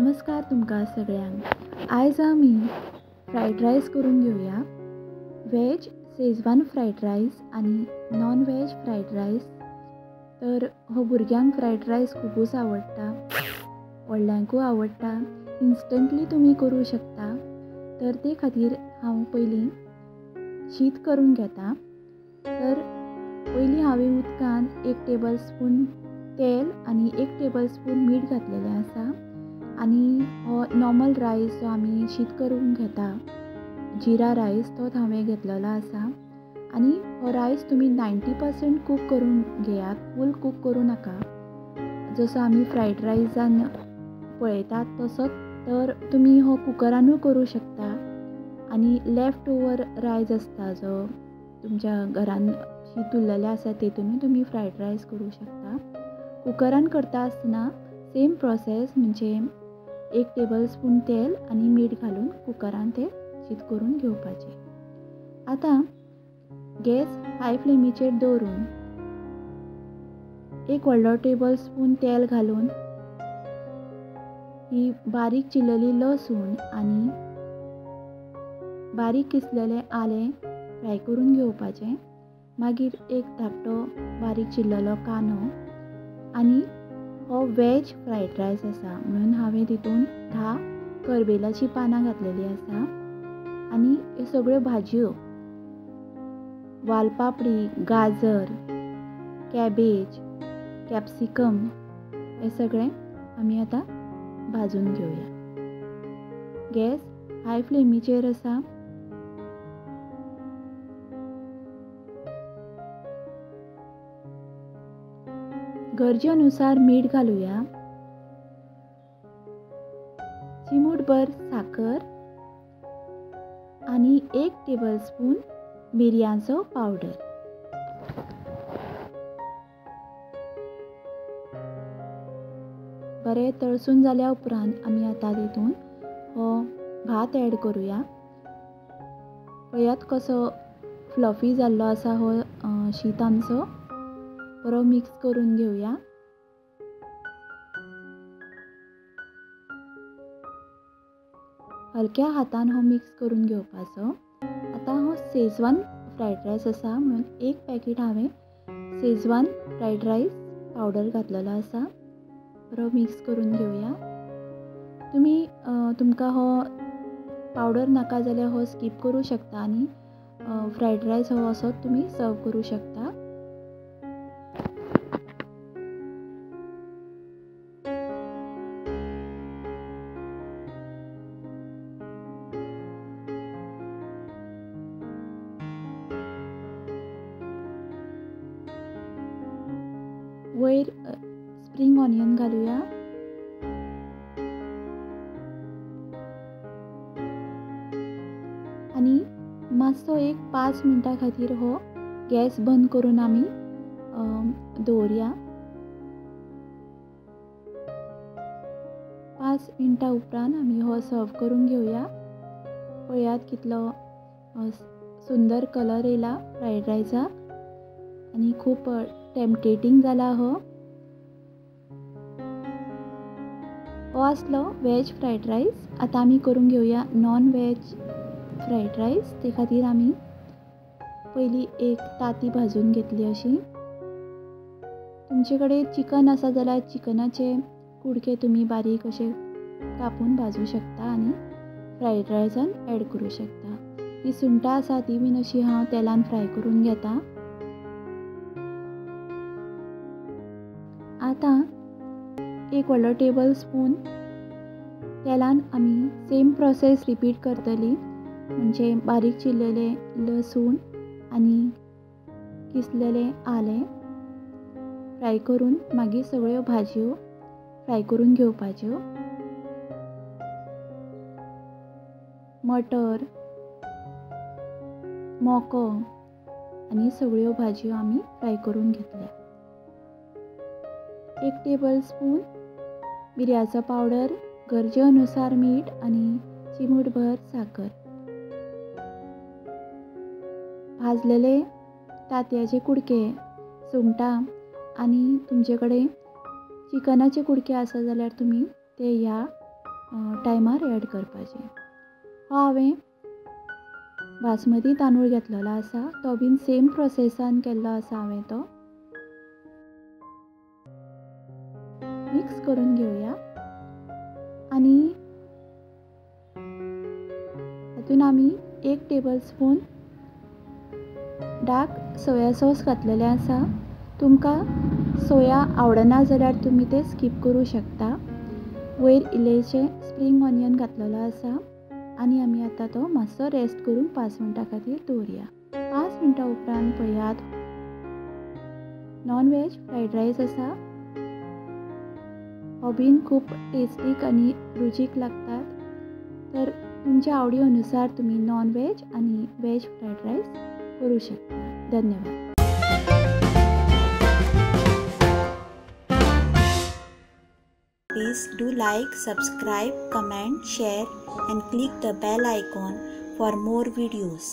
नमस्कार तुमकां सगळ्यांक। आयज आमी फ्रायड रायस करून घेवया। वेज शेजवान फ्रायड रायस आनी नॉन वेज फ्रायड रायस। तर हो भुरग्यांक फ्रायड रायस खूबच आवडटा, व्हडल्यांकूय आवडटा। इन्स्टंटली तुमी करूं शकता। तर ते खातीर हांव पयलीं शीत करून घेता। तर पयलीं हांवें उदकान 1 टेबल स्पून तेल आनी 1 टेबल स्पून मीठ घातलेलें आसा। आनी हो नॉर्मल रायस जो आमी शीत करून घेता, जिरा रायस, तोच हांवें घेतलेलो आसा। आनी हो रायस तुमी 90% कूक करून घेयात, फूल कूक करूं नाका। जसो आमी फ्रायड रायसान पळयतात तसोच तर तुमी हो कुकरानूय करूं शकता। आनी लेफ्ट ओवर रायस आसता जो तुमच्या घरान शीत उरलेलें आसा तेतूनय तुमी फ्रायड रायस करूं शकता। कुकरान करता आसतना सेम प्रोसेस, म्हणजे 1 टेबल स्पून तेल आनी मीठ घालून कुकरान ते शीत करून घेवपाचें। आतां गॅस हाय फ्लेमीचेर दवरून 1 व्हडलो टेबल स्पून तेल घालून ही बारीक चिरलेली लसूण आनी बारीक किसलेलें आलें फ्राय करून घेवपाचें। मागीर एक धाकटो बारीक चिरलेलो कांदो। आनी हो वेज फ्रायड रायस आसा म्हणून हांवें तितून 10 करबेलाची पानां घातलेलीं आसा। आनी ह्यो सगळ्यो भाजयो, वालपापडी, गाजर, कॅबेज, कॅप्सिकम, हे सगळें आमी आतां भाजून घेवया। गॅस हाय फ्लेमीचेर आसा। गरजेनुसार मीठ घालुया, चिमूटभर साकर आनी 1 टेबल स्पून मिरयांचो पावडर। बरें तळसून जाल्या उपरांत आमी आतां तितून हो भात ऍड करुया। पळयात कसो फ्लफी जाल्लो आसा हो शीत आमचो। बरो मिक्स करून घेवया। हलक्या हातान हो मिक्स करून घेवपाचो। आतां हो शेजवान फ्रायड रायस आसा म्हणून 1 पॅकेट हांवें शेजवान फ्रायड रायस पावडर घातलेलो आसा। बरो मिक्स करून घेवया। तुमकां हो पावडर नाका जाल्यार हो स्कीप करूं शकता आनी फ्रायड रायस हो असोच तुमी सर्व करूं शकता। वयर स्प्रिंग ऑनियन घालुया। आनी मातसो एक 5 मिनटां खातीर हो गॅस बंद करून आमी दवरया। 5 मिनटां उपरांत आमी हो सर्व करून घेवया। पळयात कितलो सुंदर कलर येयला फ्रायड रायसाक आनी खूब टेम्पटेटींग जाला हो आसलो वेज फ्रायड रायस। आतां आमी करून घेवया नॉन वेज फ्रायड रायस। ते खातीर आमी पयलीं एक ताती भाजून घेतली अशी। तुमचे कडेन चिकन आसा जाल्यार चिकनाचे कुडके तुमी बारीक अशे कापून भाजूं शकता आनी फ्रायड रायसान ऍड करूं शकता। ती सुंगटां आसा ती बीन अशी हांव तेलान फ्राय करून घेता। आतां 1 व्हडलो टेबल स्पून तेलान आमी सेम प्रोसेस रिपीट करतली, म्हणजे बारीक चिरलेले लसूण आनी किसलेलें आलें फ्राय करून मागीर सगळ्यो भाजयो फ्राय करून घेवपाच्यो। मटर, मोको आनी सगळ्यो भाजयो आमी फ्राय करून घेतल्या। 1 टेबल स्पून मिरयाचो पावडर, गरजे अनुसार मीठ आनी चिमूटभर साकर। भाजलेले तांतयाचे कुडके, सुंगटां आनी तुमचे कडेन चिकनाचे कुडके आसा जाल्यार तुमी ते ह्या टायमार ॲड करपाचें. हो हांवें बासमती तांदूळ घेतलेलो आसा, तो बीन सेम प्रोसेसान केल्लो आसा हांवें तो. मिक्स करून घेवया आनी हातून आमी 1 tablespoon dark soya sauce घातलेलें आसा. तुमकां सोया आवडना जाल्यार तुमी तें स्कीप करूं शकता. वयर इल्लेशें स्प्रींग ऑनियन घातलेलो आसा आनी आमी आतां तो मातसो रेस्ट करून 5 मिनटां खातीर दवरया. 5 मिनटां उपरांत पळयात, नॉन वेज फ्रायड रायस आसा. हो बीन खूब टेस्टीक आनी रुचीक लागतात. तर तुमच्या आवडी अनुसार तुमी नॉन वेज आनी वेज फ्रायड रायस करूं शकता. धन्यवाद. Please do like, subscribe, comment, share and click the bell icon for more videos.